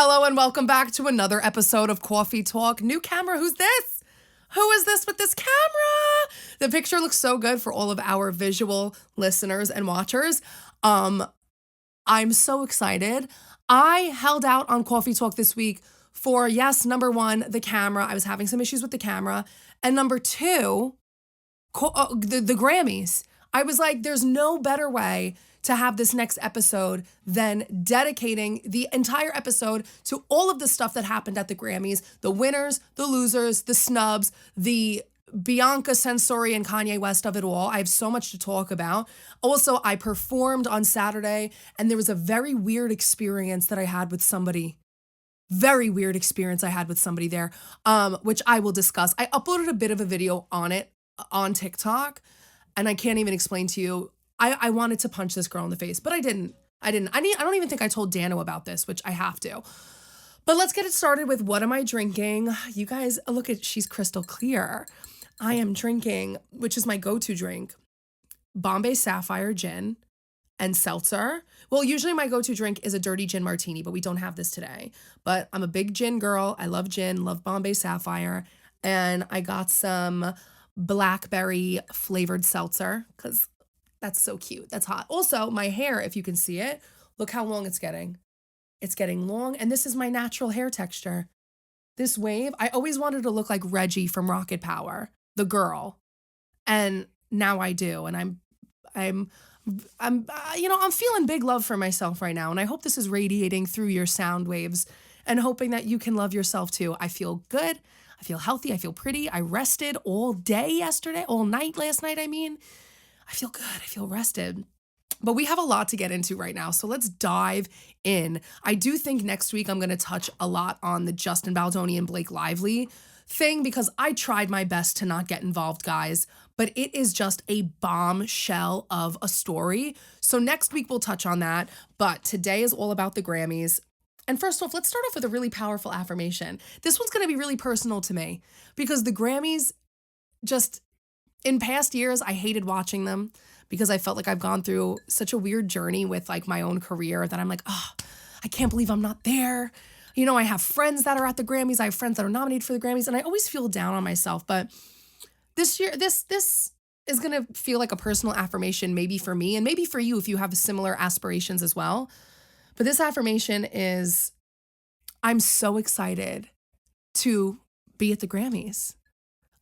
Hello and welcome back to another episode of Kawfee Tawk. New camera, who's this? Who is this with this camera? The picture looks so good for all of our visual listeners and watchers. I'm so excited. I held out on Kawfee Tawk this week for, yes, number one, the camera. I was having some issues with the camera. And number two, the Grammys. I was like, there's no better way to have this next episode than dedicating the entire episode to all of the stuff that happened at the Grammys, the winners, the losers, the snubs, the Beyonce, Sensory, and Kanye West of it all. I have so much to talk about. Also, I performed on Saturday, and there was a very weird experience that I had with somebody. Very weird experience I had with somebody there, which I will discuss. I uploaded a bit of a video on it on TikTok, and I can't even explain to you. I wanted to punch this girl in the face, but I didn't. I don't even think I told Dano about this, which I have to. But let's get it started with what am I drinking? You guys, look at, she's crystal clear. I am drinking, which is my go-to drink, Bombay Sapphire gin and seltzer. Well, usually my go-to drink is a dirty gin martini, but we don't have this today. But I'm a big gin girl. I love gin, love Bombay Sapphire. And I got some blackberry flavored seltzer because that's so cute. That's hot. Also, my hair, if you can see it, look how long it's getting. It's getting long, and this is my natural hair texture. This wave, I always wanted to look like Reggie from Rocket Power, the girl, and now I do. And I'm feeling big love for myself right now, and I hope this is radiating through your sound waves, and hoping that you can love yourself too. I feel good. I feel healthy. I feel pretty. I rested all day yesterday, all night last night. I feel good. I feel rested. But we have a lot to get into right now, so let's dive in. I do think next week I'm going to touch a lot on the Justin Baldoni and Blake Lively thing because I tried my best to not get involved, guys, but it is just a bombshell of a story. So next week we'll touch on that, but today is all about the Grammys. And first off, let's start off with a really powerful affirmation. This one's going to be really personal to me because the Grammys just... in past years, I hated watching them because I felt like I've gone through such a weird journey with like my own career that I'm like, oh, I can't believe I'm not there. You know, I have friends that are at the Grammys. I have friends that are nominated for the Grammys, and I always feel down on myself. But this year, this is going to feel like a personal affirmation, maybe for me and maybe for you if you have similar aspirations as well. But this affirmation is, I'm so excited to be at the Grammys.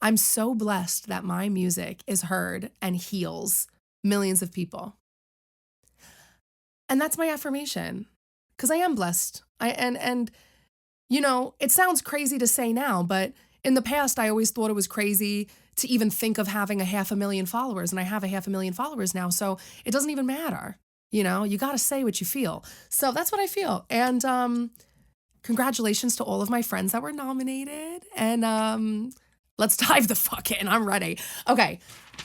I'm so blessed that my music is heard and heals millions of people. And that's my affirmation because I am blessed. And you know, it sounds crazy to say now, but in the past, I always thought it was crazy to even think of having 500,000 followers, and I have 500,000 followers now, so it doesn't even matter. You know, you got to say what you feel. So that's what I feel. And congratulations to all of my friends that were nominated. And let's dive the fuck in. I'm ready. Okay,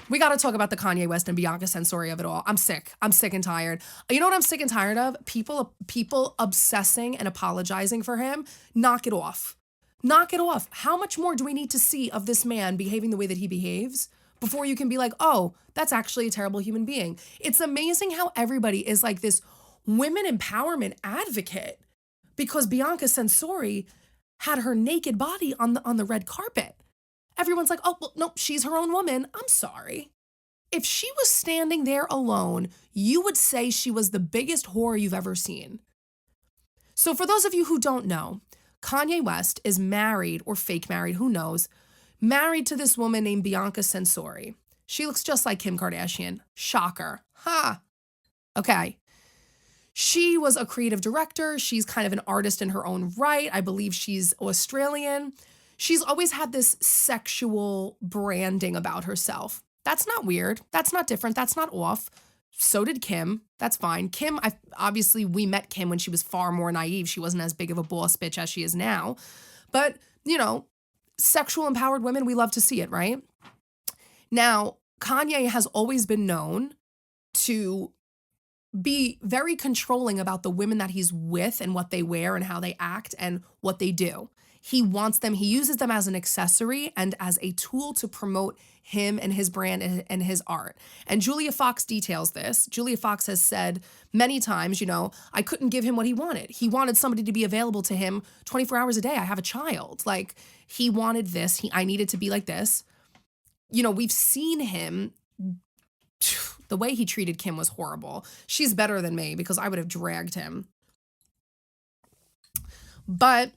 we got to talk about the Kanye West and Beyonce Sensory of it all. I'm sick. I'm sick and tired. You know what I'm sick and tired of? People obsessing and apologizing for him. Knock it off. Knock it off. How much more do we need to see of this man behaving the way that he behaves before you can be like, oh, that's actually a terrible human being? It's amazing how everybody is like this women empowerment advocate because Beyonce Sensory had her naked body on the red carpet. Everyone's like, oh, well, nope, she's her own woman. I'm sorry. If she was standing there alone, you would say she was the biggest whore you've ever seen. So for those of you who don't know, Kanye West is married or fake married, who knows, married to this woman named Beyonce Sensory. She looks just like Kim Kardashian. Shocker. Ha. Okay. She was a creative director. She's kind of an artist in her own right. I believe she's Australian. She's always had this sexual branding about herself. That's not weird. That's not different. That's not off. So did Kim. That's fine. Kim, obviously we met Kim when she was far more naive. She wasn't as big of a boss bitch as she is now. But, you know, sexual empowered women, we love to see it, right? Now, Kanye has always been known to be very controlling about the women that he's with and what they wear and how they act and what they do. He wants them, he uses them as an accessory and as a tool to promote him and his brand and his art. And Julia Fox details this. Julia Fox has said many times, you know, I couldn't give him what he wanted. He wanted somebody to be available to him 24 hours a day. I have a child. Like, he wanted this. I needed to be like this. You know, we've seen him. The way he treated Kim was horrible. She's better than me because I would have dragged him. But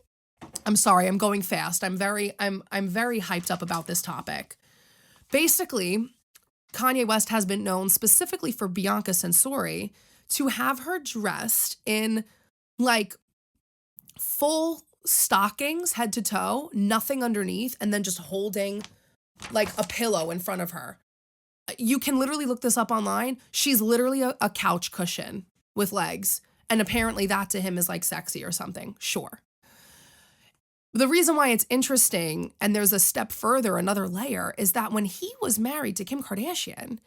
I'm sorry, I'm going fast. I'm very hyped up about this topic. Basically, Kanye West has been known specifically for Bianca Censori to have her dressed in like full stockings head to toe, nothing underneath, and then just holding like a pillow in front of her. You can literally look this up online. She's literally a couch cushion with legs. And apparently that to him is like sexy or something. Sure. The reason why it's interesting, and there's a step further, another layer, is that when he was married to Kim Kardashian,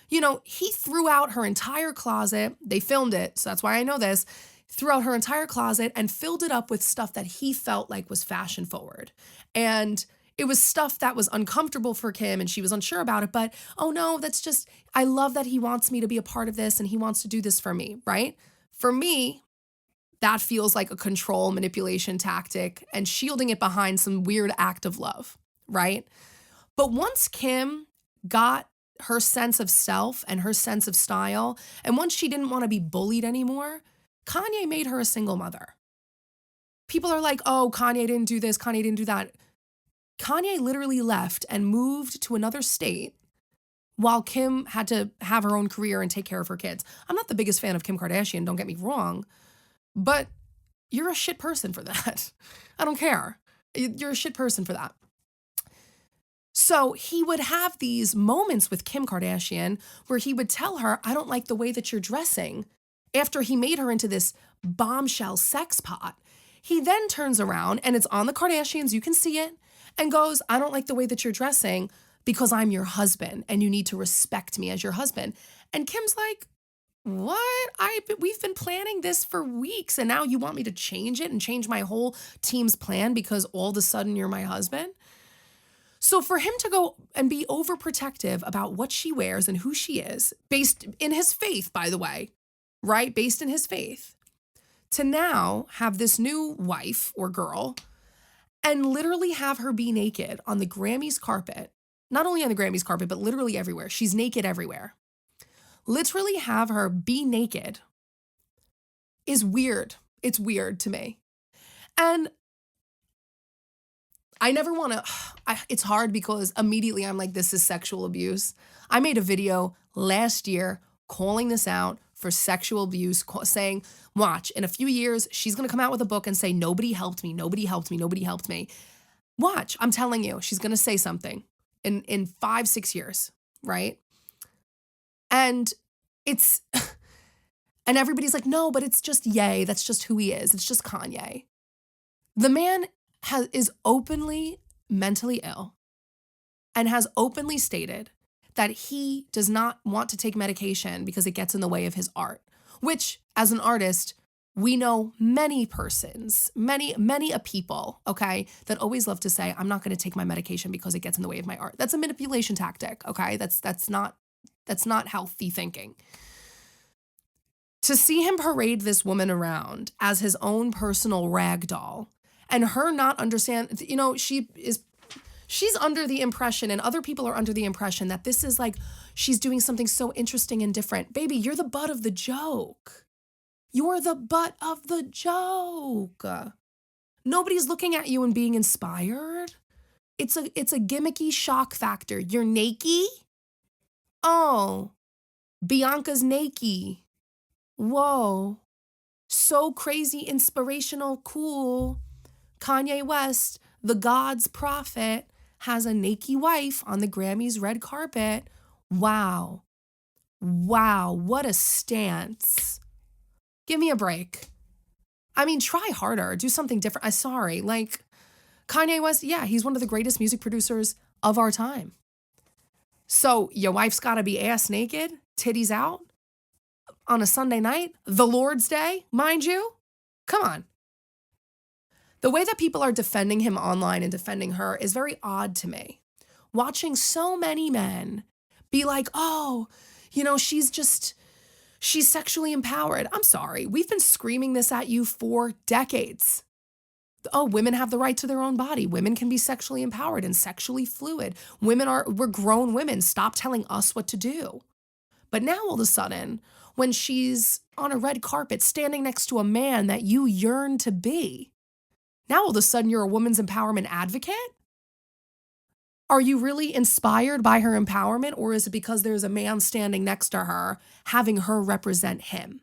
you know, he threw out her entire closet. They filmed it, so that's why I know this. Threw out her entire closet and filled it up with stuff that he felt like was fashion forward. And it was stuff that was uncomfortable for Kim and she was unsure about it, but oh no, that's just, I love that he wants me to be a part of this and he wants to do this for me, right? For me, that feels like a control manipulation tactic and shielding it behind some weird act of love, right? But once Kim got her sense of self and her sense of style, and once she didn't want to be bullied anymore, Kanye made her a single mother. People are like, oh, Kanye didn't do this, Kanye didn't do that. Kanye literally left and moved to another state while Kim had to have her own career and take care of her kids. I'm not the biggest fan of Kim Kardashian, don't get me wrong, but you're a shit person for that. I don't care. You're a shit person for that. So he would have these moments with Kim Kardashian where he would tell her, I don't like the way that you're dressing. After he made her into this bombshell sex pot, he then turns around, and it's on the Kardashians, you can see it, and goes, I don't like the way that you're dressing because I'm your husband and you need to respect me as your husband. And Kim's like, what? We've been planning this for weeks and now you want me to change it and change my whole team's plan because all of a sudden you're my husband? So for him to go and be overprotective about what she wears and who she is, based in his faith, by the way, right? Based in his faith, to now have this new wife or girl and literally have her be naked on the Grammys carpet, not only on the Grammys carpet, but literally everywhere. She's naked everywhere. Literally have her be naked is weird. It's weird to me. And I never want to, it's hard because immediately I'm like, this is sexual abuse. I made a video last year calling this out for sexual abuse, saying, watch, in a few years, she's going to come out with a book and say, nobody helped me, nobody helped me, nobody helped me. Watch, I'm telling you, she's going to say something in 5-6 years, right? And it's, and everybody's like, no, but it's just Ye. That's just who he is. It's just Kanye. The man is openly mentally ill and has openly stated that he does not want to take medication because it gets in the way of his art, which as an artist, we know many persons, many a people, okay, that always love to say, I'm not going to take my medication because it gets in the way of my art. That's a manipulation tactic, okay? That's not healthy thinking. To see him parade this woman around as his own personal rag doll and her not understand, you know, she's under the impression and other people are under the impression that this is like, she's doing something so interesting and different. Baby, you're the butt of the joke. You're the butt of the joke. Nobody's looking at you and being inspired. It's a gimmicky shock factor. You're NAKEY? Oh, Bianca's NAKEY. Whoa. So crazy, inspirational, cool. Kanye West, the God's prophet, has a NAKEY wife on the Grammys red carpet. Wow. Wow, what a stance. Give me a break. I mean, try harder. Do something different. I'm sorry. Like, Kanye West, yeah, he's one of the greatest music producers of our time. So your wife's got to be ass naked, titties out on a Sunday night, the Lord's Day, mind you? Come on. The way that people are defending him online and defending her is very odd to me. Watching so many men be like, oh, she's sexually empowered. I'm sorry. We've been screaming this at you for decades. Oh, women have the right to their own body. Women can be sexually empowered and sexually fluid. We're grown women. Stop telling us what to do. But now all of a sudden, when she's on a red carpet standing next to a man that you yearn to be, now all of a sudden you're a women's empowerment advocate? Are you really inspired by her empowerment, or is it because there's a man standing next to her having her represent him?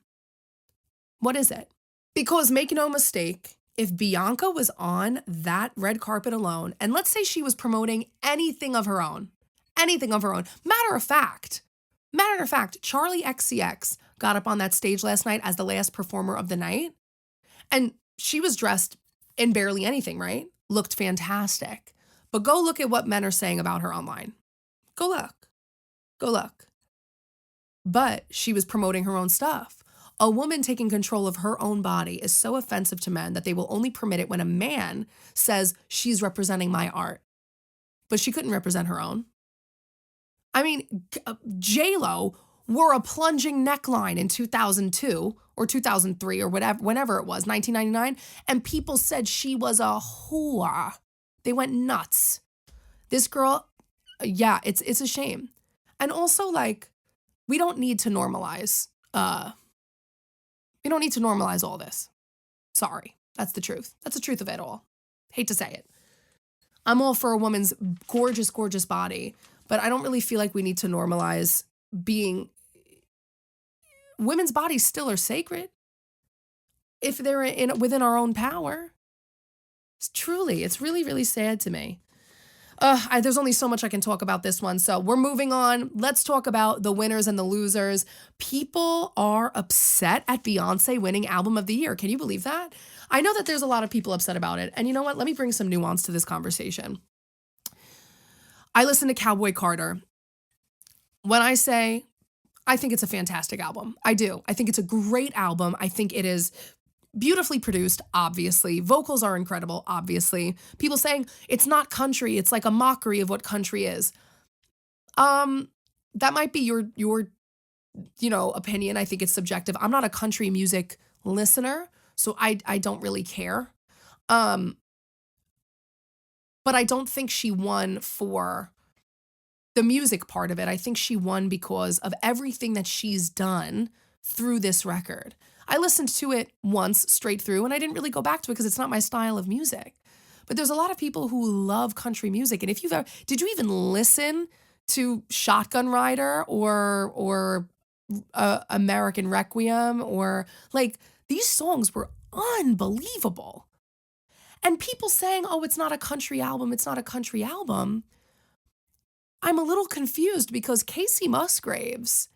What is it? Because make no mistake, if Bianca was on that red carpet alone, and let's say she was promoting anything of her own, matter of fact, Charlie XCX got up on that stage last night as the last performer of the night, and she was dressed in barely anything, right? Looked fantastic. But go look at what men are saying about her online. Go look. But she was promoting her own stuff. A woman taking control of her own body is so offensive to men that they will only permit it when a man says she's representing my art. But she couldn't represent her own. I mean, J-Lo wore a plunging neckline in 2002 or 2003 or whenever it was, 1999, and people said she was a whore. They went nuts. This girl, yeah, it's a shame. And also, like, we don't need to normalize all this. Sorry. That's the truth. That's the truth of it all. Hate to say it. I'm all for a woman's gorgeous, gorgeous body, but I don't really feel like we need to normalize being. Women's bodies still are sacred if they're within our own power. It's really, really sad to me. There's only so much I can talk about this one, so we're moving on. Let's talk about the winners and the losers. People are upset at Beyonce winning Album of the Year. Can you believe that? I know that there's a lot of people upset about it, and you know what? Let me bring some nuance to this conversation. I listen to Cowboy Carter. When I say I think it's a fantastic album, I do. I think it's a great album. I think it is beautifully produced, obviously. Vocals are incredible, obviously. People saying it's not country, it's like a mockery of what country is. That might be your opinion. I think it's subjective. I'm not a country music listener, so I don't really care. But I don't think she won for the music part of it. I think she won because of everything that she's done through this record. I listened to it once straight through, and I didn't really go back to it because it's not my style of music. But there's a lot of people who love country music. And if you've ever, did you even listen to Shotgun Rider or American Requiem, or like, these songs were unbelievable. And people saying, oh, it's not a country album, I'm a little confused because Casey Musgraves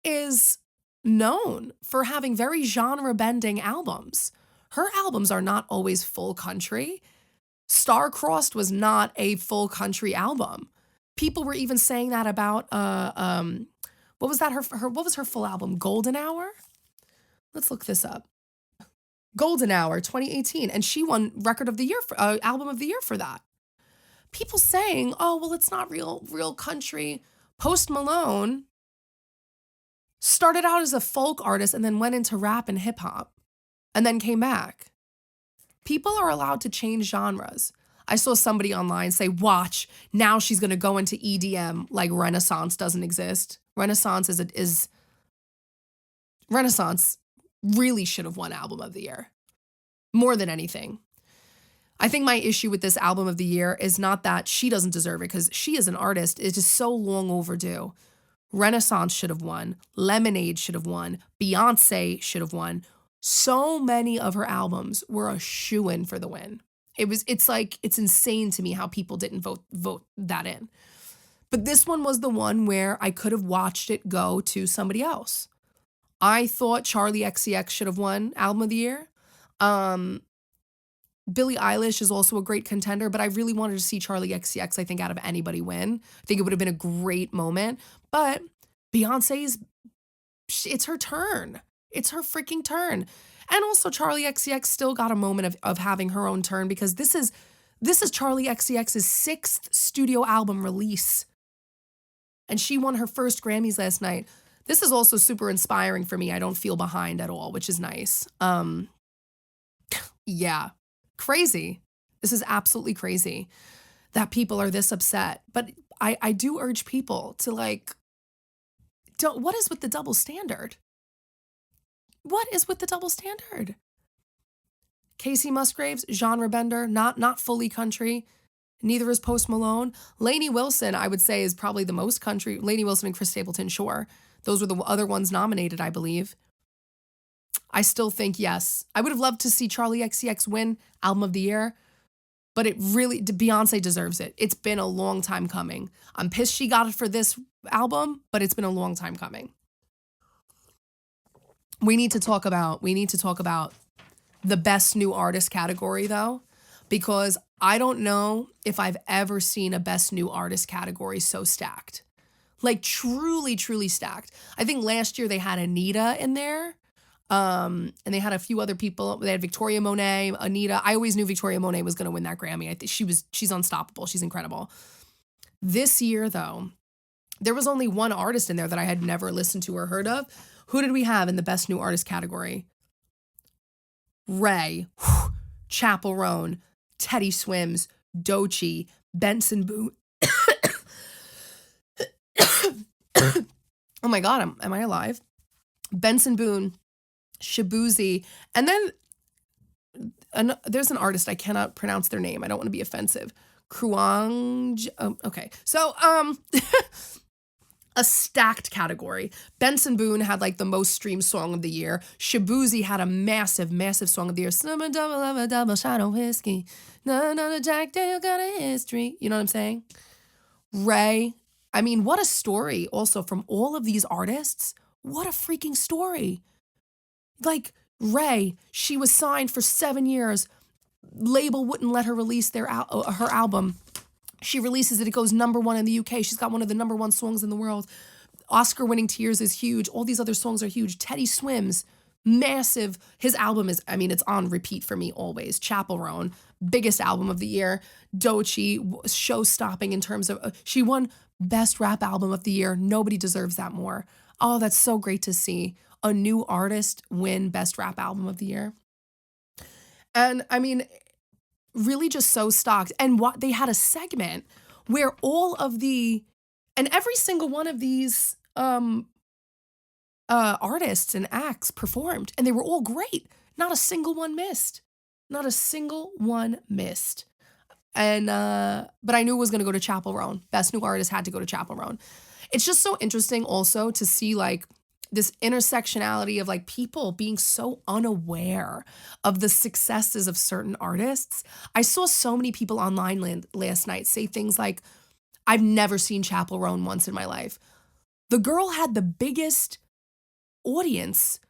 is known for having very genre-bending albums. Her albums are not always full country. Star-Crossed was not a full country album. People were even saying that about what was that? What was her full album? Golden Hour? Let's look this up. Golden Hour 2018, and she won Record of the Year Album of the Year for that. People saying, "Oh, well, it's not real country." Post Malone started out as a folk artist and then went into rap and hip hop and then came back. People are allowed to change genres. I saw somebody online say, watch, now she's going to go into EDM like Renaissance doesn't exist. Renaissance Renaissance really should have won Album of the Year more than anything. I think my issue with this Album of the Year is not that she doesn't deserve it, because she as an artist is just so long overdue. Renaissance should have won. Lemonade should have won. Beyonce should have won. So many of her albums were a shoo-in for the win. It's insane to me how people didn't vote that in. But this one was the one where I could have watched it go to somebody else. I thought Charlie XCX should have won Album of the Year. Billie Eilish is also a great contender, but I really wanted to see Charlie XCX, I think, out of anybody win. I think it would have been a great moment. But Beyonce's, it's her turn. It's her freaking turn. And also Charlie XCX still got a moment of having her own turn because this is Charlie XCX's 6th studio album release. And she won her first Grammys last night. This is also super inspiring for me. I don't feel behind at all, which is nice. Yeah, crazy. This is absolutely crazy that people are this upset. But I do urge people to like, what is with the double standard? What is with the double standard? Casey Musgraves, genre bender, not fully country. Neither is Post Malone. Lainey Wilson, I would say, is probably the most country. Lainey Wilson and Chris Stapleton, sure. Those were the other ones nominated, I believe. I still think, yes. I would have loved to see Charlie XCX win Album of the Year, but Beyonce deserves it. It's been a long time coming. I'm pissed she got it for this album, but it's been a long time coming. We need to talk about the best new artist category, though, because I don't know if I've ever seen a best new artist category so stacked. Like truly, truly stacked. I think last year they had Anita in there. And they had a few other people. They had Victoria Monet, Anita. I always knew Victoria Monet was going to win that Grammy. I think she's unstoppable. She's incredible. This year, though, there was only one artist in there that I had never listened to or heard of. Who did we have in the best new artist category? Ray, Chappell Roan, Teddy Swims, Doechii, Benson Boone. Oh my God, am I alive? Benson Boone, Shabuzi, and then there's an artist, I cannot pronounce their name. I don't want to be offensive. Kruang. Okay, so a stacked category. Benson Boone had like the most streamed song of the year. Shabuzi had a massive, massive song of the year. Summer double shot of whiskey. No, Jack Daniel got a history. You know what I'm saying? Ray. I mean, what a story also from all of these artists. What a freaking story. Like Ray, she was signed for 7 years. Label wouldn't let her release her album. She releases it. It goes #1 in the UK. She's got one of the #1 songs in the world. Oscar-winning Tears is huge. All these other songs are huge. Teddy Swims, massive. His album is, I mean, it's on repeat for me always. Chappell Roan, biggest album of the year. Doechii, show-stopping in terms of, she won Best Rap Album of the Year. Nobody deserves that more. Oh, that's so great to see a new artist win Best Rap Album of the Year. And I mean, really just so stocked. And what they had a segment where every single one of these artists and acts performed, and they were all great. Not a single one missed. Not a single one missed. And but I knew it was going to go to Chappell Roan. Best new artist had to go to Chappell Roan. It's just so interesting also to see like this intersectionality of like people being so unaware of the successes of certain artists. I saw so many people online last night say things like, I've never seen Chappell Roan once in my life. The girl had the biggest audience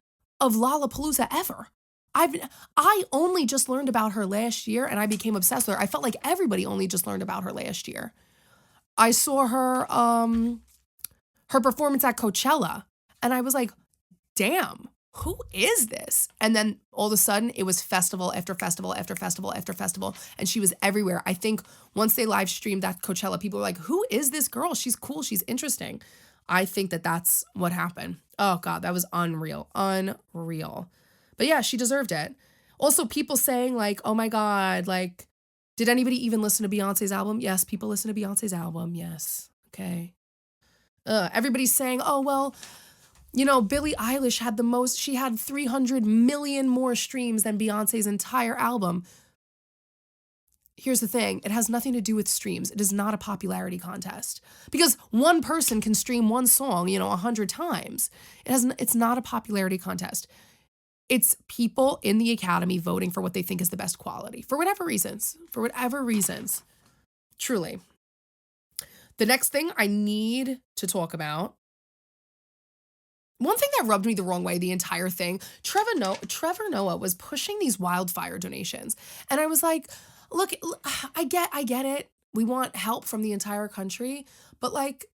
of Lollapalooza ever. I only just learned about her last year and I became obsessed with her. I felt like everybody only just learned about her last year. I saw her performance at Coachella. And I was like, damn, who is this? And then all of a sudden it was festival after festival after festival after festival. And she was everywhere. I think once they live streamed that Coachella, people were like, who is this girl? She's cool. She's interesting. I think that that's what happened. Oh God, that was unreal. Unreal. But yeah, she deserved it. Also people saying like, oh my God, like, did anybody even listen to Beyonce's album? Yes, people listen to Beyonce's album. Yes. Okay. Everybody's saying, oh, well, you know, Billie Eilish had she had 300 million more streams than Beyonce's entire album. Here's the thing. It has nothing to do with streams. It is not a popularity contest because one person can stream one song, 100 times. It's not a popularity contest. It's people in the Academy voting for what they think is the best quality for whatever reasons, truly. The next thing I need to talk about, one thing that rubbed me the wrong way, the entire thing, Trevor Noah was pushing these wildfire donations. And I was like, look, I get it. We want help from the entire country. But like,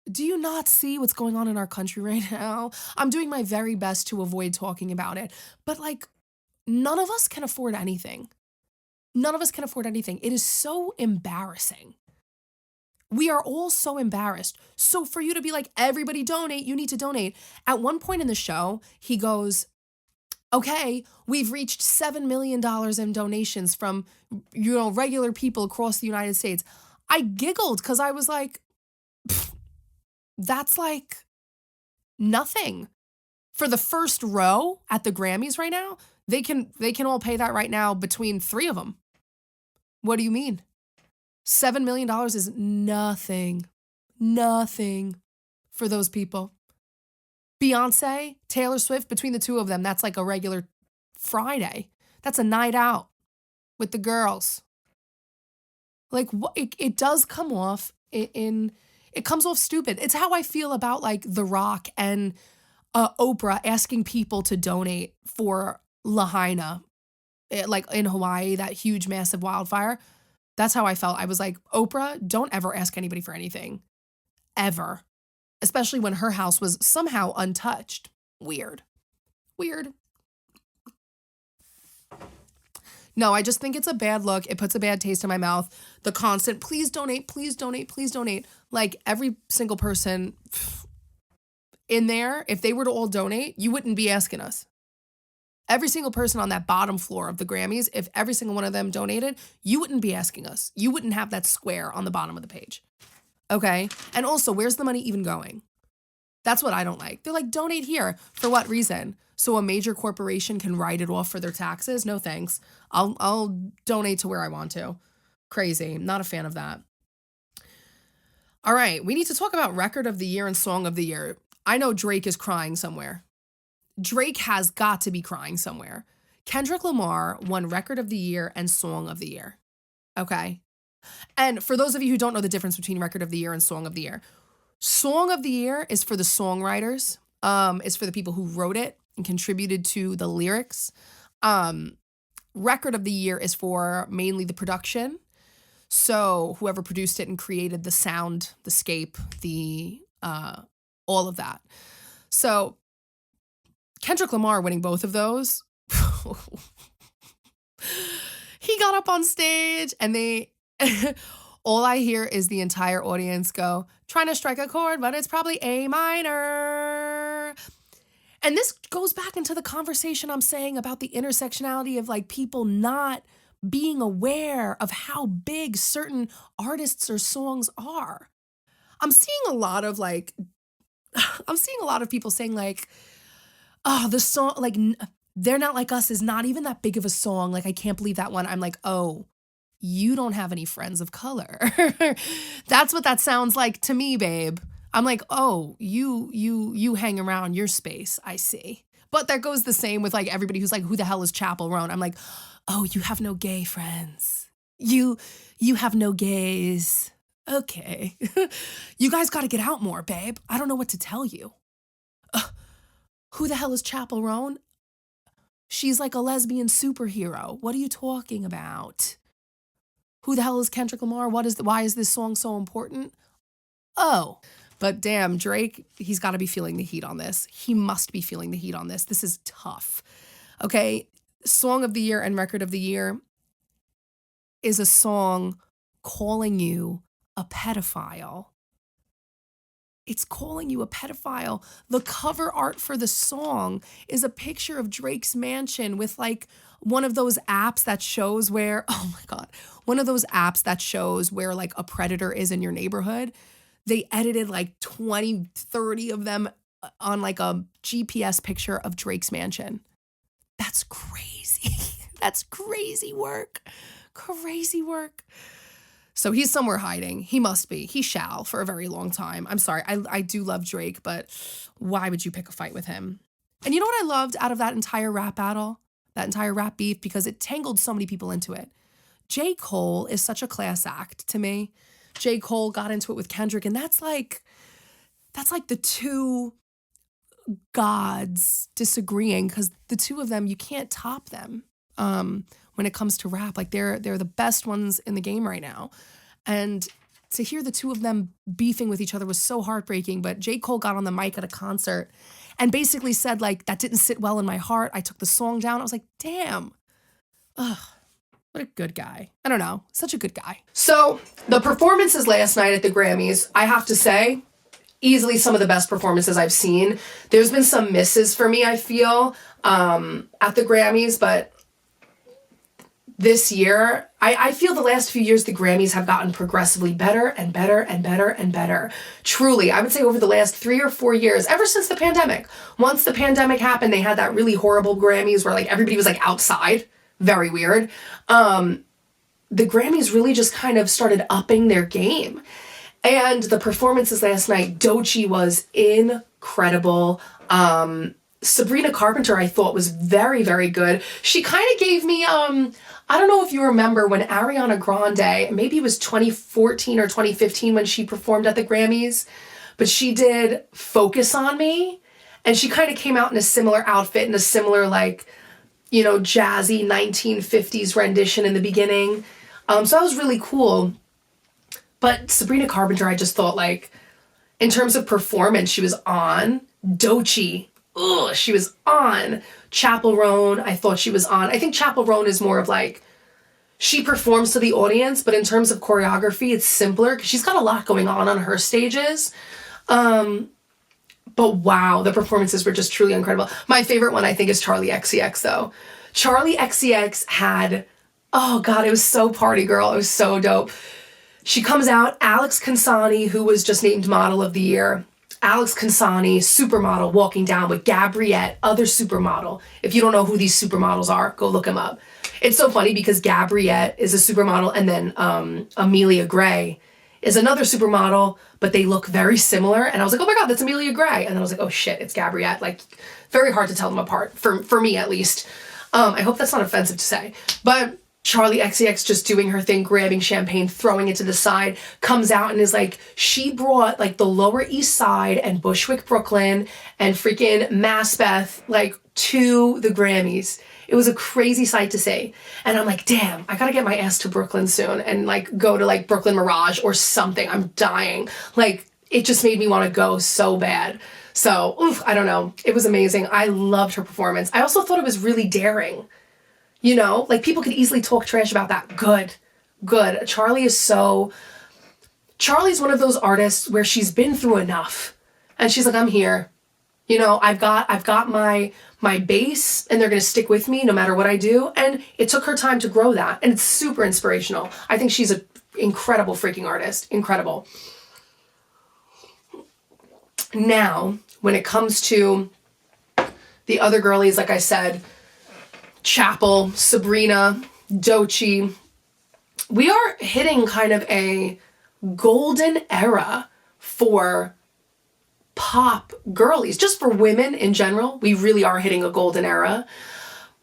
Do you not see what's going on in our country right now? I'm doing my very best to avoid talking about it, but like none of us can afford anything. None of us can afford anything. It is so embarrassing. We are all so embarrassed. So for you to be like, everybody donate, you need to donate. At one point in the show, he goes, okay, we've reached $7 million in donations from, regular people across the United States. I giggled because I was like, that's like nothing. For the first row at the Grammys right now, they can all pay that right now between three of them. What do you mean? $7 million is nothing. Nothing for those people. Beyonce, Taylor Swift, between the two of them, that's like a regular Friday. That's a night out with the girls. Like it does come off it comes off stupid. It's how I feel about like The Rock and Oprah asking people to donate for Lahaina, like in Hawaii, that huge, massive wildfire. That's how I felt. I was like, Oprah, don't ever ask anybody for anything, ever. Especially when her house was somehow untouched. Weird. Weird. No, I just think it's a bad look. It puts a bad taste in my mouth. The constant, please donate, please donate, please donate. Like every single person in there, if they were to all donate, you wouldn't be asking us. Every single person on that bottom floor of the Grammys, if every single one of them donated, you wouldn't be asking us. You wouldn't have that square on the bottom of the page. Okay? And also, where's the money even going? That's what I don't like. They're like, donate here. For what reason? So a major corporation can write it off for their taxes? No thanks. I'll donate to where I want to. Crazy. Not a fan of that. All right, we need to talk about record of the year and song of the year. I know Drake is crying somewhere. Drake has got to be crying somewhere. Kendrick Lamar won record of the year and song of the year. Okay? And for those of you who don't know the difference between record of the year and song of the year, song of the year is for the songwriters. It's for the people who wrote it and contributed to the lyrics. Record of the year is for mainly the production. So whoever produced it and created the sound, the scape, the all of that. So Kendrick Lamar winning both of those. He got up on stage and all I hear is the entire audience go, trying to strike a chord, but it's probably A minor. And this goes back into the conversation I'm saying about the intersectionality of like people not being aware of how big certain artists or songs are. I'm seeing a lot of people saying like, oh, the song, like, They're Not Like Us is not even that big of a song. Like, I can't believe that one. I'm like, oh, you don't have any friends of color. That's what that sounds like to me, babe. I'm like, oh, you hang around your space. I see. But that goes the same with like everybody who's like, who the hell is Chappell Roan? I'm like, oh, you have no gay friends. You have no gays. Okay. You guys got to get out more, babe. I don't know what to tell you. Who the hell is Chappell Roan? She's like a lesbian superhero. What are you talking about? Who the hell is Kendrick Lamar? Why is this song so important? Oh, but damn, Drake, he's got to be feeling the heat on this. He must be feeling the heat on this. This is tough. Okay, song of the year and record of the year is a song calling you a pedophile. It's calling you a pedophile. The cover art for the song is a picture of Drake's mansion with like one of those apps that shows where, oh my God, one of those apps that shows where like a predator is in your neighborhood. They edited like 20, 30 of them on like a GPS picture of Drake's mansion. That's crazy. That's crazy work. Crazy work. So he's somewhere hiding. He must be. He shall for a very long time. I'm sorry. I do love Drake, but why would you pick a fight with him? And you know what I loved out of that entire rap battle? That entire rap beef? Because it tangled so many people into it. J. Cole is such a class act to me. J. Cole got into it with Kendrick, and that's like the two gods disagreeing because the two of them, you can't top them when it comes to rap. Like they're the best ones in the game right now. And to hear the two of them beefing with each other was so heartbreaking. But J. Cole got on the mic at a concert and basically said, like, that didn't sit well in my heart. I took the song down. I was like, damn. Ugh. What a good guy. I don't know. Such a good guy. So the performances last night at the Grammys, I have to say, easily some of the best performances I've seen. There's been some misses for me, I feel, at the Grammys, but this year, I feel the last few years the Grammys have gotten progressively better and better and better and better. Truly, I would say over the last 3 or 4 years, ever since the pandemic. Once the pandemic happened, they had that really horrible Grammys where like everybody was like outside. Very weird. The Grammys really just kind of started upping their game. And the performances last night, Doechii was incredible. Sabrina Carpenter, I thought, was very, very good. She kind of gave me, I don't know if you remember when Ariana Grande, maybe it was 2014 or 2015 when she performed at the Grammys, but she did Focus on Me. And she kind of came out in a similar outfit, in a similar, like, you know, jazzy 1950s rendition in the beginning. So that was really cool. But Sabrina Carpenter, I just thought, like, in terms of performance, she was on. Doechii, she was on. Chappell Roan, I thought she was on. I think Chappell Roan is more of like, she performs to the audience, but in terms of choreography, it's simpler because she's got a lot going on her stages. But wow, the performances were just truly incredible. My favorite one, I think, is Charli XCX, though. Charli XCX had, oh God, it was so party girl. It was so dope. She comes out, Alex Consani, who was just named Model of the Year. Alex Consani, supermodel, walking down with Gabriette, other supermodel. If you don't know who these supermodels are, go look them up. It's so funny because Gabriette is a supermodel, and then Amelia Gray is another supermodel, but they look very similar. And I was like, oh my God, that's Amelia Gray. And then I was like, oh shit, it's Gabriette. Like, very hard to tell them apart, for me at least. I hope that's not offensive to say. But Charli XCX just doing her thing, grabbing champagne, throwing it to the side, comes out and is like, she brought like the Lower East Side and Bushwick, Brooklyn and freaking Maspeth like to the Grammys. It was a crazy sight to see. And I'm like, damn, I gotta get my ass to Brooklyn soon and like go to like Brooklyn Mirage or something. I'm dying. Like, it just made me want to go so bad. So, I don't know. It was amazing. I loved her performance. I also thought it was really daring. You know, like people could easily talk trash about that. Good. Charli's one of those artists where she's been through enough and she's like, I'm here. You know, I've got my base and they're going to stick with me no matter what I do. And it took her time to grow that. And it's super inspirational. I think she's an incredible freaking artist. Incredible. Now, when it comes to the other girlies, like I said, Chappell, Sabrina, Doechii, we are hitting kind of a golden era for pop girlies. Just for women in general, we really are hitting a golden era.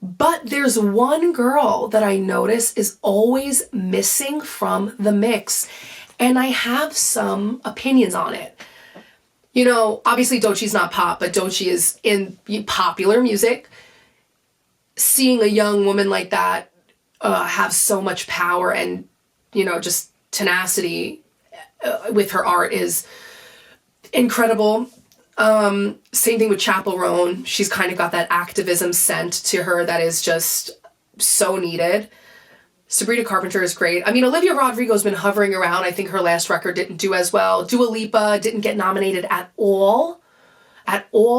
But there's one girl that I notice is always missing from the mix, and I have some opinions on it. You know, obviously Doechii's not pop, but Doechii is in popular music. Seeing a young woman like that have so much power and, you know, just tenacity with her art is incredible. Same thing with Chappell Roan. She's kind of got that activism scent to her that is just so needed. Sabrina Carpenter is great. I mean, Olivia Rodrigo's been hovering around. I think her last record didn't do as well. Dua Lipa didn't get nominated at all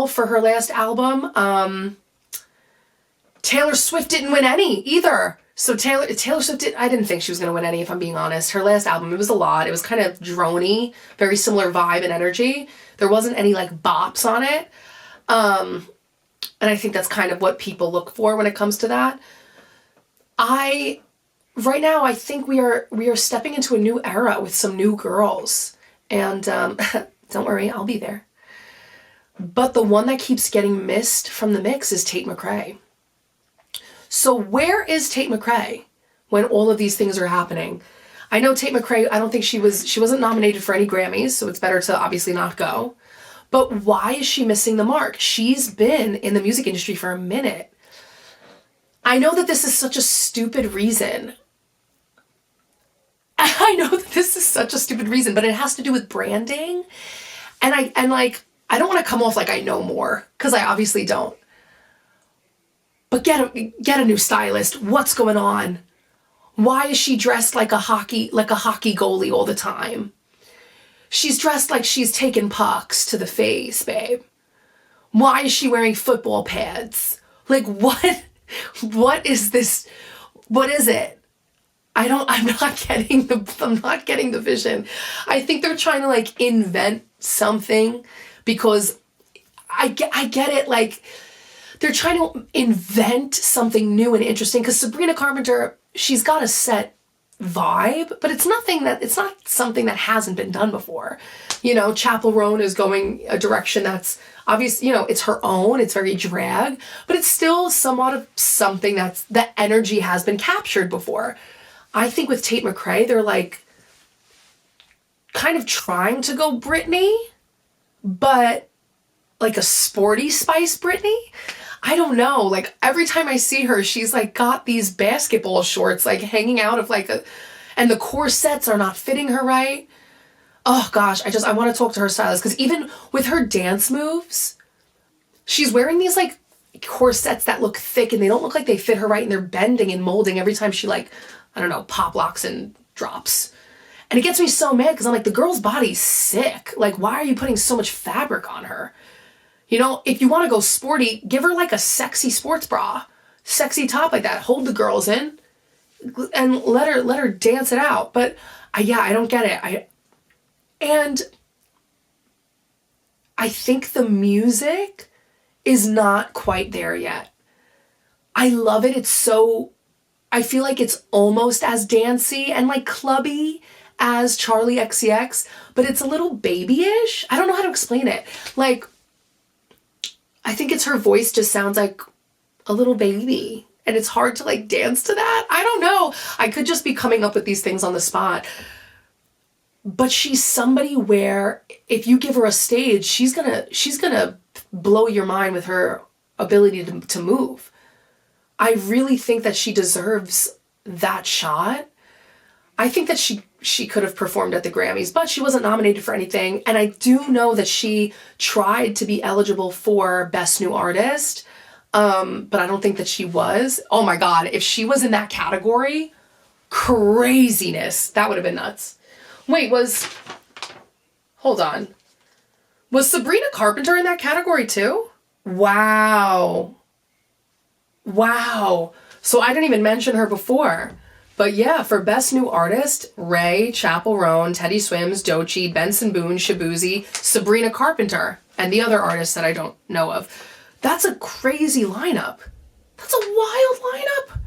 for her last album. Taylor Swift didn't win any either. So Taylor Swift I didn't think she was going to win any, if I'm being honest. Her last album, it was a lot. It was kind of drony, very similar vibe and energy. There wasn't any like bops on it. And I think that's kind of what people look for when it comes to that. Right now, I think we are stepping into a new era with some new girls. And don't worry, I'll be there. But the one that keeps getting missed from the mix is Tate McRae. So where is Tate McRae when all of these things are happening? I know Tate McRae, I don't think she wasn't nominated for any Grammys, so it's better to obviously not go. But why is she missing the mark? She's been in the music industry for a minute. I know that this is such a stupid reason. I know that this is such a stupid reason, but it has to do with branding. And I don't want to come off like I know more, because I obviously don't. But get a new stylist. What's going on? Why is she dressed like a hockey goalie all the time? She's dressed like she's taking pucks to the face, babe. Why is she wearing football pads? Like, what is this? What is it? I'm not getting the vision. I think they're trying to like invent something, because I get it. Like, they're trying to invent something new and interesting, because Sabrina Carpenter, she's got a set vibe, but it's not something that hasn't been done before. You know, Chappell Roan is going a direction that's obvious, you know, it's her own, it's very drag, but it's still somewhat of something that energy has been captured before. I think with Tate McRae, they're like kind of trying to go Britney, but like a sporty spice Britney. I don't know. Like, every time I see her, she's like got these basketball shorts like hanging out of like and the corsets are not fitting her right. Oh gosh, I want to talk to her stylist, because even with her dance moves, she's wearing these like corsets that look thick and they don't look like they fit her right, and they're bending and molding every time she, like, I don't know, pop locks and drops. And it gets me so mad, because I'm like, the girl's body's sick. Like, why are you putting so much fabric on her? You know, if you want to go sporty, give her like a sexy sports bra, sexy top like that. Hold the girls in and let her dance it out. But I don't get it. And I think the music is not quite there yet. I love it. I feel like it's almost as dancey and like clubby as Charlie XCX, but it's a little babyish. I don't know how to explain it. Like, I think it's her voice just sounds like a little baby, and it's hard to like dance to that. I don't know. I could just be coming up with these things on the spot. But she's somebody where if you give her a stage, she's gonna blow your mind with her ability to move. I really think that she deserves that shot. I think that she could have performed at the Grammys, but she wasn't nominated for anything. And I do know that she tried to be eligible for Best New Artist, but I don't think that she was. Oh my God, if she was in that category, craziness. That would have been nuts. Wait, hold on. Was Sabrina Carpenter in that category too? Wow. So I didn't even mention her before. But yeah, for Best New Artist, Ray, Chappell Roan, Teddy Swims, Doechii, Benson Boone, Shabuzi, Sabrina Carpenter, and the other artists that I don't know of. That's a crazy lineup. That's a wild lineup.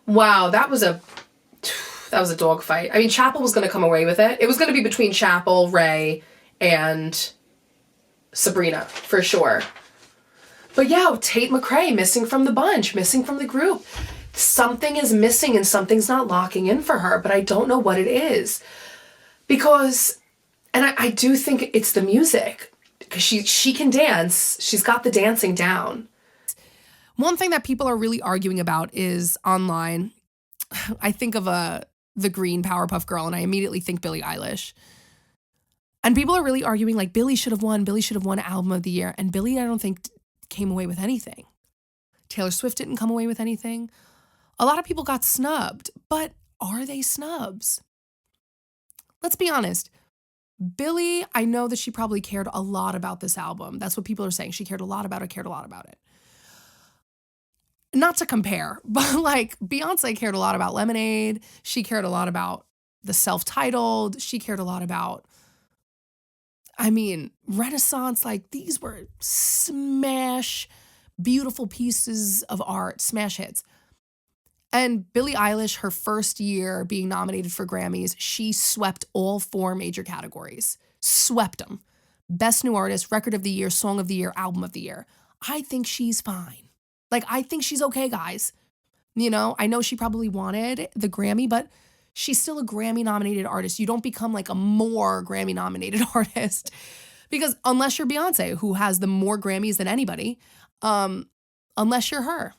Wow, that was a dogfight. I mean, Chappell was going to come away with it. It was going to be between Chappell, Ray, and Sabrina, for sure. But yeah, Tate McRae missing from the bunch, missing from the group. Something is missing and something's not locking in for her, but I don't know what it is. Because, and I do think it's the music, because she can dance. She's got the dancing down. One thing that people are really arguing about is online. I think of the green Powerpuff Girl, and I immediately think Billie Eilish. And people are really arguing like Billie should have won Album of the Year. And Billie, I don't think, came away with anything. Taylor Swift didn't come away with anything. A lot of people got snubbed, but are they snubs? Let's be honest. Billie, I know that she probably cared a lot about this album. That's what people are saying. She cared a lot about it. Not to compare, but like Beyonce cared a lot about Lemonade. She cared a lot about the self-titled. She cared a lot about, Renaissance. Like, these were smash, beautiful pieces of art, smash hits. And Billie Eilish, her first year being nominated for Grammys, she swept all 4 major categories. Swept them. Best New Artist, Record of the Year, Song of the Year, Album of the Year. I think she's fine. Like, I think she's okay, guys. You know, I know she probably wanted the Grammy, but she's still a Grammy-nominated artist. You don't become like a more Grammy-nominated artist, because unless you're Beyonce, who has the more Grammys than anybody, unless you're her.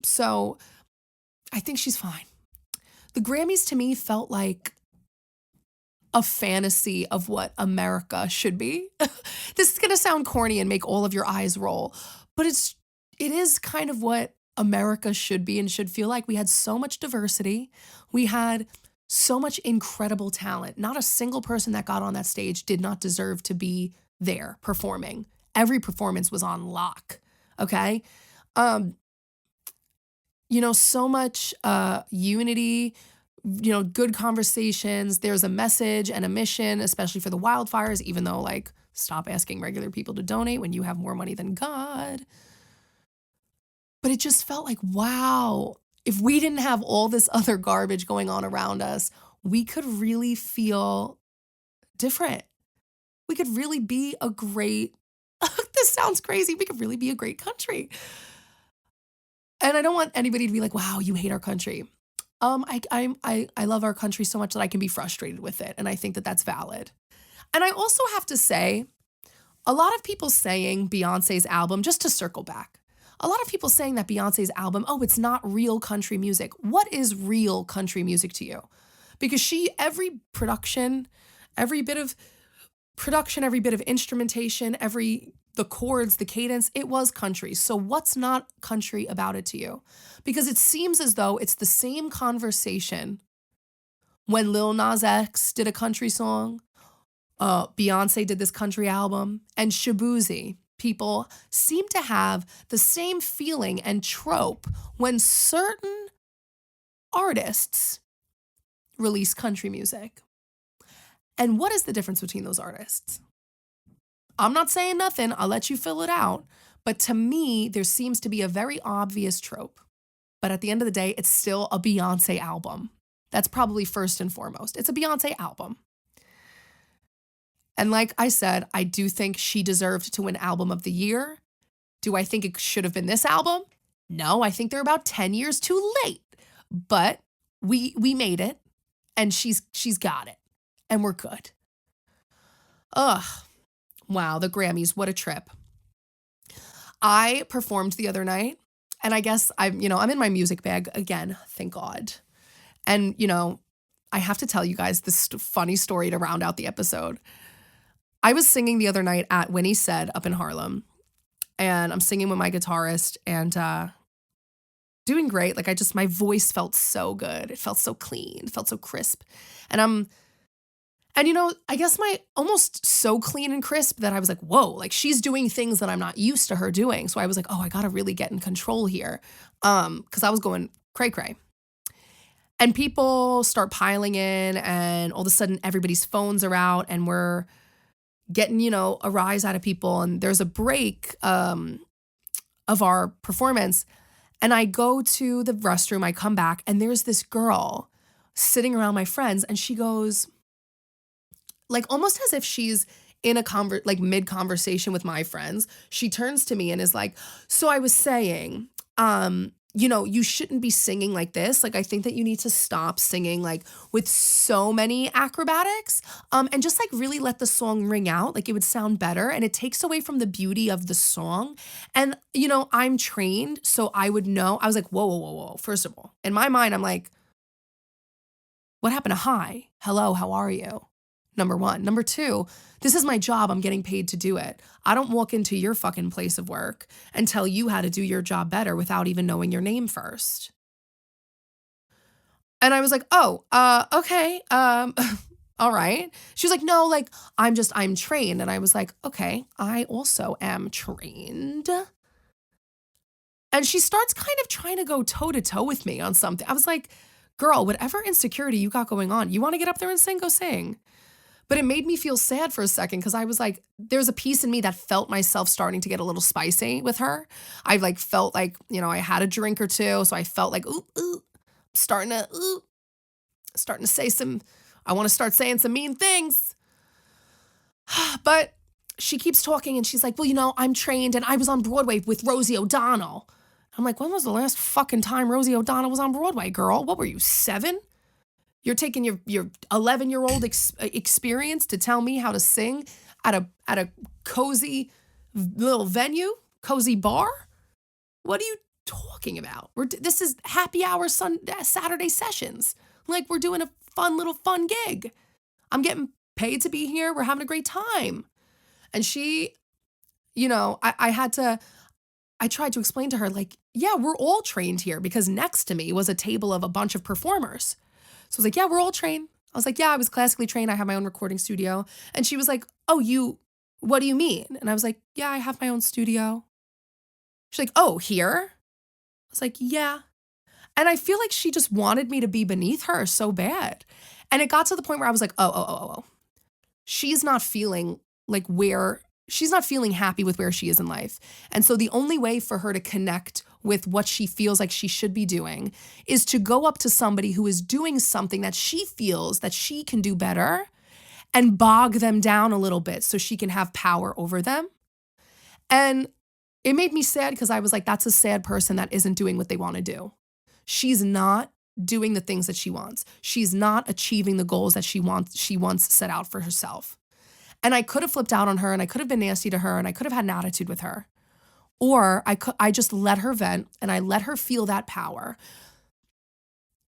So I think she's fine. The Grammys to me felt like a fantasy of what America should be. This is gonna sound corny and make all of your eyes roll, but it is kind of what America should be and should feel like. We had so much diversity. We had so much incredible talent. Not a single person that got on that stage did not deserve to be there performing. Every performance was on lock. Okay? So much unity, good conversations. There's a message and a mission, especially for the wildfires, even though, like, stop asking regular people to donate when you have more money than God. But it just felt like, wow, if we didn't have all this other garbage going on around us, we could really feel different. We could really be a great, this sounds crazy, we could really be a great country. And I don't want anybody to be like, wow, you hate our country. I love our country so much that I can be frustrated with it. And I think that that's valid. And I also have to say, a lot of people saying Beyonce's album, just to circle back, a lot of people saying that Beyonce's album, oh, it's not real country music. What is real country music to you? Because every bit of production, every bit of instrumentation, the chords, the cadence, it was country. So what's not country about it to you? Because it seems as though it's the same conversation when Lil Nas X did a country song, Beyonce did this country album, and Shaboozey. People seem to have the same feeling and trope when certain artists release country music. And what is the difference between those artists? I'm not saying nothing. I'll let you fill it out. But to me, there seems to be a very obvious trope. But at the end of the day, it's still a Beyonce album. That's probably first and foremost. It's a Beyonce album. And like I said, I do think she deserved to win Album of the Year. Do I think it should have been this album? No, I think they're about 10 years too late. But we made it, and she's got it, and we're good. Ugh. Wow, the Grammys, what a trip. I performed the other night, and I guess I'm in my music bag again, thank God. And, I have to tell you guys this funny story to round out the episode. I was singing the other night at Winnie Said up in Harlem, and I'm singing with my guitarist and doing great. Like my voice felt so good. It felt so clean. It felt so crisp. And I guess my almost so clean and crisp that I was like, whoa, like she's doing things that I'm not used to her doing. So I was like, oh, I got to really get in control here. Cause I was going cray cray. And people start piling in, and all of a sudden everybody's phones are out, and we're getting, a rise out of people. And there's a break of our performance. And I go to the restroom, I come back, and there's this girl sitting around my friends, and she goes, like almost as if she's in a mid-conversation with my friends, she turns to me and is like, so I was saying, you shouldn't be singing like this. Like, I think that you need to stop singing like with so many acrobatics, and just like really let the song ring out. Like it would sound better, and it takes away from the beauty of the song. And, I'm trained, so I would know. I was like, whoa, whoa, whoa, whoa. First of all, in my mind, I'm like, what happened to hi? Hello, how are you? Number one. Number two, this is my job. I'm getting paid to do it. I don't walk into your fucking place of work and tell you how to do your job better without even knowing your name first. And I was like, oh, okay. All right. She was like, no, like, I'm trained. And I was like, okay, I also am trained. And she starts kind of trying to go toe to toe with me on something. I was like, girl, whatever insecurity you got going on, you want to get up there and sing, go sing. But it made me feel sad for a second, because I was like, there's a piece in me that felt myself starting to get a little spicy with her. I felt like, I had a drink or two. So I felt like, starting to say I want to start saying some mean things. But she keeps talking, and she's like, well, I'm trained, and I was on Broadway with Rosie O'Donnell. I'm like, when was the last fucking time Rosie O'Donnell was on Broadway, girl? What were you, 7? You're taking your 11-year-old experience to tell me how to sing at a cozy little venue, cozy bar? What are you talking about? This is happy hour Saturday sessions. Like, we're doing a fun gig. I'm getting paid to be here. We're having a great time. And she, I tried to explain to her, like, yeah, we're all trained here, because next to me was a table of a bunch of performers. So I was like, yeah, we're all trained. I was like, yeah, I was classically trained. I have my own recording studio. And she was like, oh, what do you mean? And I was like, yeah, I have my own studio. She's like, oh, here? I was like, yeah. And I feel like she just wanted me to be beneath her so bad. And it got to the point where I was like, oh. She's not feeling she's not feeling happy with where she is in life. And so the only way for her to connect with what she feels like she should be doing is to go up to somebody who is doing something that she feels that she can do better and bog them down a little bit so she can have power over them. And it made me sad, because I was like, that's a sad person that isn't doing what they want to do. She's not doing the things that she wants. She's not achieving the goals that she once set out for herself. And I could have flipped out on her, and I could have been nasty to her, and I could have had an attitude with her. Or I just let her vent, and I let her feel that power.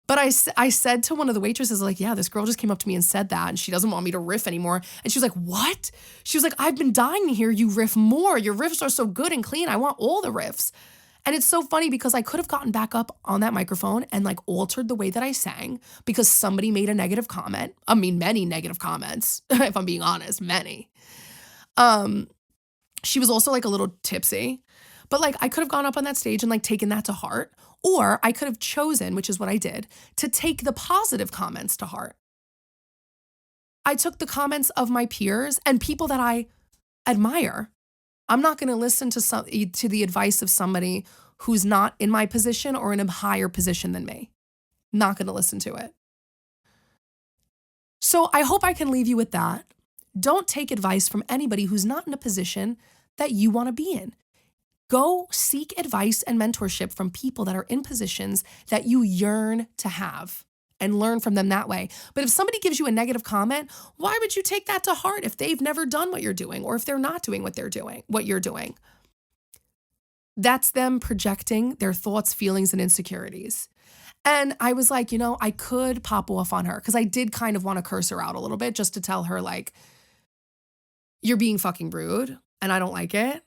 But I said to one of the waitresses, like, yeah, this girl just came up to me and said that, and she doesn't want me to riff anymore. And she was like, what? She was like, I've been dying to hear you riff more. Your riffs are so good and clean. I want all the riffs. And it's so funny, because I could have gotten back up on that microphone and like altered the way that I sang, because somebody made a negative comment. I mean, many negative comments, if I'm being honest, many. She was also like a little tipsy, but like I could have gone up on that stage and like taken that to heart, or I could have chosen, which is what I did, to take the positive comments to heart. I took the comments of my peers and people that I admire. I'm not going to listen to the advice of somebody who's not in my position or in a higher position than me. Not going to listen to it. So I hope I can leave you with that. Don't take advice from anybody who's not in a position that you want to be in. Go seek advice and mentorship from people that are in positions that you yearn to have, and learn from them that way. But if somebody gives you a negative comment, why would you take that to heart if they've never done what you're doing, or if they're not doing what you're doing? That's them projecting their thoughts, feelings, and insecurities. And I was like, I could pop off on her, because I did kind of want to curse her out a little bit, just to tell her, like, you're being fucking rude and I don't like it.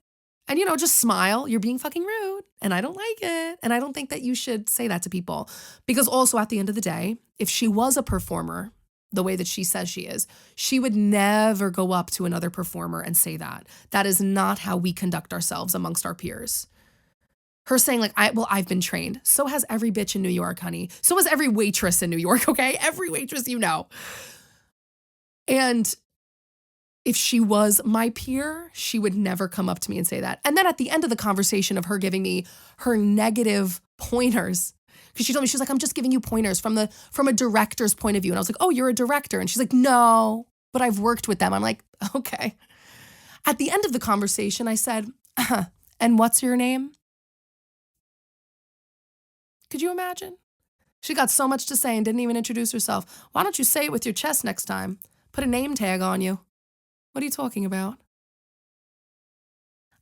And, just smile. You're being fucking rude and I don't like it. And I don't think that you should say that to people, because also at the end of the day, if she was a performer the way that she says she is, she would never go up to another performer and say that. That is not how we conduct ourselves amongst our peers. Her saying like, I've been trained. So has every bitch in New York, honey. So has every waitress in New York, okay? Every waitress you know. And if she was my peer, she would never come up to me and say that. And then at the end of the conversation of her giving me her negative pointers, because she told me, she was like, I'm just giving you pointers from a director's point of view. And I was like, oh, you're a director. And she's like, no, but I've worked with them. I'm like, okay. At the end of the conversation, I said, and what's your name? Could you imagine? She got so much to say and didn't even introduce herself. Why don't you say it with your chest next time? Put a name tag on you. What are you talking about?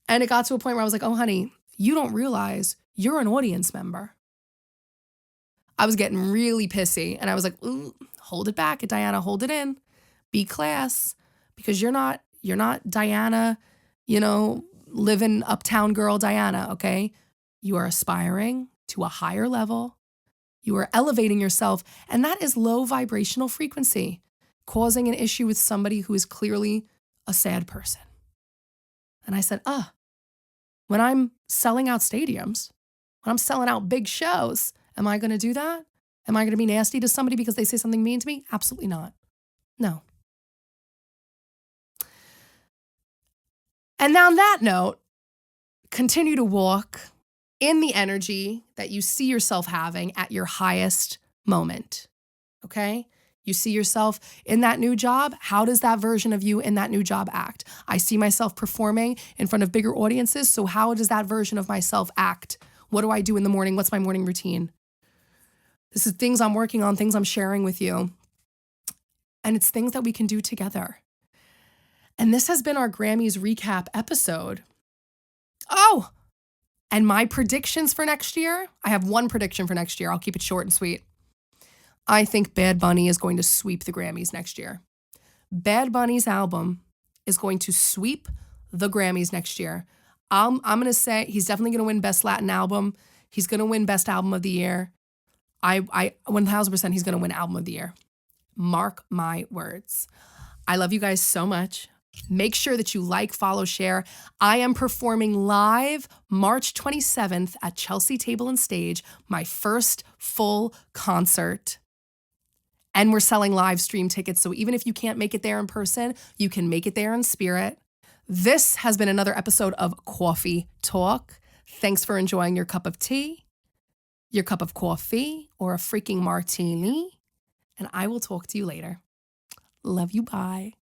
And it got to a point where I was like, oh, honey, you don't realize you're an audience member. I was getting really pissy. And I was like, ooh, hold it back, Diana, hold it in. Be class. Because you're not Diana, living uptown girl Diana, okay? You are aspiring to a higher level. You are elevating yourself. And that is low vibrational frequency, causing an issue with somebody who is clearly a sad person. And I said, when I'm selling out stadiums, when I'm selling out big shows, am I going to do that? Am I going to be nasty to somebody because they say something mean to me? Absolutely not. No. And on that note, continue to walk in the energy that you see yourself having at your highest moment. Okay? You see yourself in that new job. How does that version of you in that new job act? I see myself performing in front of bigger audiences. So how does that version of myself act? What do I do in the morning? What's my morning routine? This is things I'm working on, things I'm sharing with you. And it's things that we can do together. And this has been our Grammys recap episode. Oh, and my predictions for next year. I have one prediction for next year. I'll keep it short and sweet. I think Bad Bunny is going to sweep the Grammys next year. Bad Bunny's album is going to sweep the Grammys next year. I'm going to say he's definitely going to win Best Latin Album. He's going to win Best Album of the Year. I 1000% he's going to win Album of the Year. Mark my words. I love you guys so much. Make sure that you like, follow, share. I am performing live March 27th at Chelsea Table and Stage, my first full concert. And we're selling live stream tickets. So even if you can't make it there in person, you can make it there in spirit. This has been another episode of Kawfee Talk. Thanks for enjoying your cup of tea, your cup of coffee, or a freaking martini. And I will talk to you later. Love you. Bye.